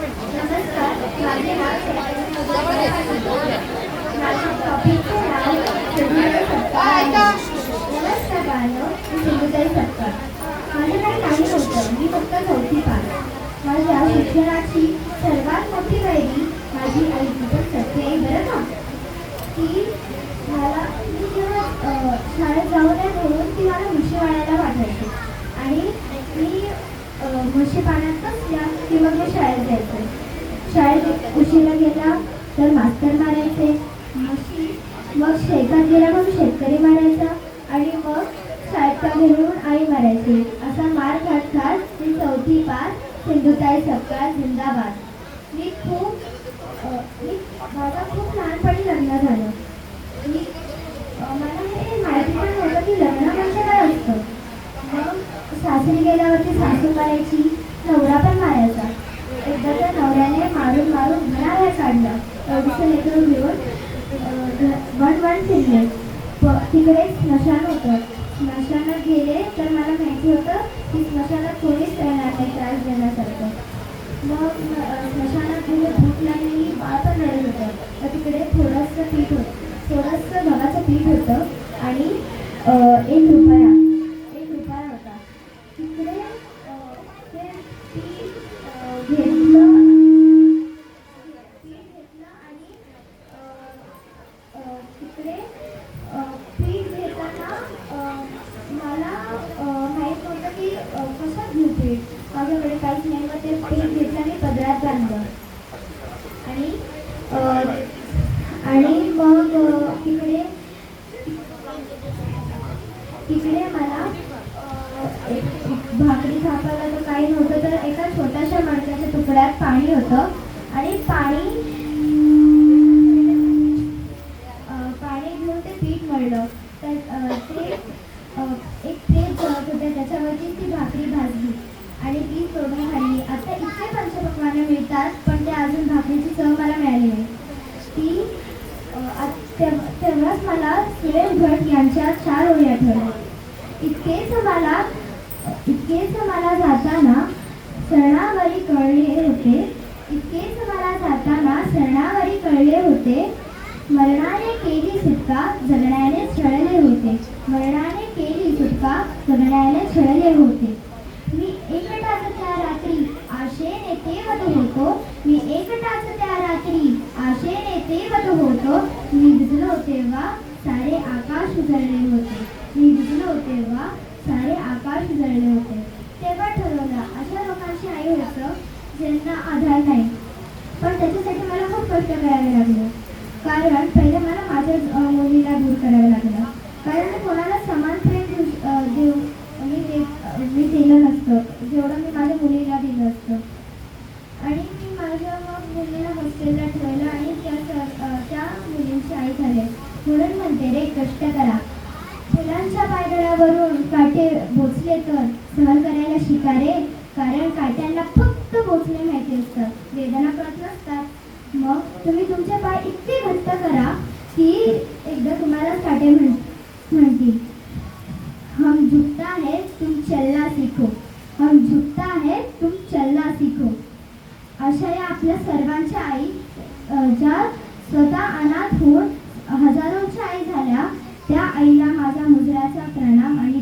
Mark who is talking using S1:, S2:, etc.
S1: नमस्कार, माझे नाव माझ्या टॉपिकचे नाव सिंधुताई सपकाळ आहे. नमस्कारांनो, मी सिंधुताई सपकाळ. माझे काही नाही होतं, मी फक्त 4थी पास. माझ्या शिक्षणाची सर्वात मोठी वैरी माझी आई पण सत्य आहे बरं का. ती मला मी जेव्हा शाळेत जाऊ नये म्हणून ती मला म्हशी वाढायला पाठवायची आणि मी म्हशी पाण्यात बसल्या की मग मी शाळेत जायचे. शाळेत उशिरा गेला तर मास्तर मारायचे, मग शेतात गेला मग शेतकरी मारायचा आणि मग शाळेत घेऊन आई मारायची. असा मार खात खात मी 4थी पास. सिंधुताई सपकाळ जिंदाबाद. माझं खूप लहानपणी लग्न झालं. मला हे माहिती पण नव्हतं की लग्न म्हणजे काय असतं. मग सासरी गेल्यावरती सासू मारायची, नवरा पण मारायचा. एकदा त्या नवऱ्याने मारून मारून घराबाहेर काढलं. एवढीचं लेकरून घेऊन वन फिरले. तिकडे स्मशान होतं. स्मशानात गेले तर मला माहिती होतं की स्मशानात कोणीच येणार नाही त्रास देण्यासारखं. मग स्मशानात गेले, भूक लागलेली, बाळ पण रडत होतं. तर तिकडे थोडंसं गव्हाचं पीठ होतं आणि 1 रुपया होता. तिकडे ते पीठ घेतलं आणि तिकडे पीठ घेताना मला माहीत नव्हतं की कसं घेऊ पीठ. माझ्याकडे काहीच नाही. मग ते पीठ घेतलं आणि पदरात बांधलं आणि मग तिकडे मला भाकरी थापायला तर काही नव्हतं. तर एका छोट्याशा मडक्याच्या तुकड्यात पाणी होतं आणि पाणी घेऊन ते पीठ मळलं. तर ते एक प्लेट जळत होते, त्याच्यावरती ती भाकरी भाजली आणि ती सोडून खाल्ली. आता इतके पंचपक्वान्न मिळतात पण ते अजून भाकरीची चव मला मिळाली नाही. तेव्हाच मला सुरेश भट यांच्या 4 ओळी आठवल्या. इतकेच मला जाताना शरणावरी कळले होते. मरणाने केली सुटका, जगण्याने छळले होते. मी एकटाच त्या रात्री आशेने तेवत होतो. मी भिजलो तेव्हा सारे आकाश उजळले होते. तेव्हा ठरवलं अशा लोकांची आई होतं ज्यांना आधार नाही. पण त्याच्यासाठी मला खूप कष्ट करावे लागले. कारण पहिले मला माझ्या मुलीला दूर करावं लागलं. कारण कोणाला समान प्रेम मी दिलं नसतं जेवढं मी माझ्या मुलीला दिलं असतं. आणि मी माझ्या मग मुलीला हॉस्टेलला ठेवलं आणि त्या मुलींची आई झाले. म्हणून म्हणते रे, कष्ट करा. फुलांच्या पायदळावरून काटे बोचले तर सहन करायला शिका रे. कारण काट्यांना फक्त बोचणे माहिती असतं, वेदना कळत नसतात. मग तुम्ही तुमचे पाय इतके घट्ट करा की एकदा तुम्हाला काटे म्हणतील. हम झुकता है तुम चलना सीखो. अशा या आपल्या सर्वांच्या आई, ज्या स्वतः अनाथ होऊन हजारोंच्या आई झाल्या, त्या आईला माझा मुजऱ्याचा प्रणाम आणि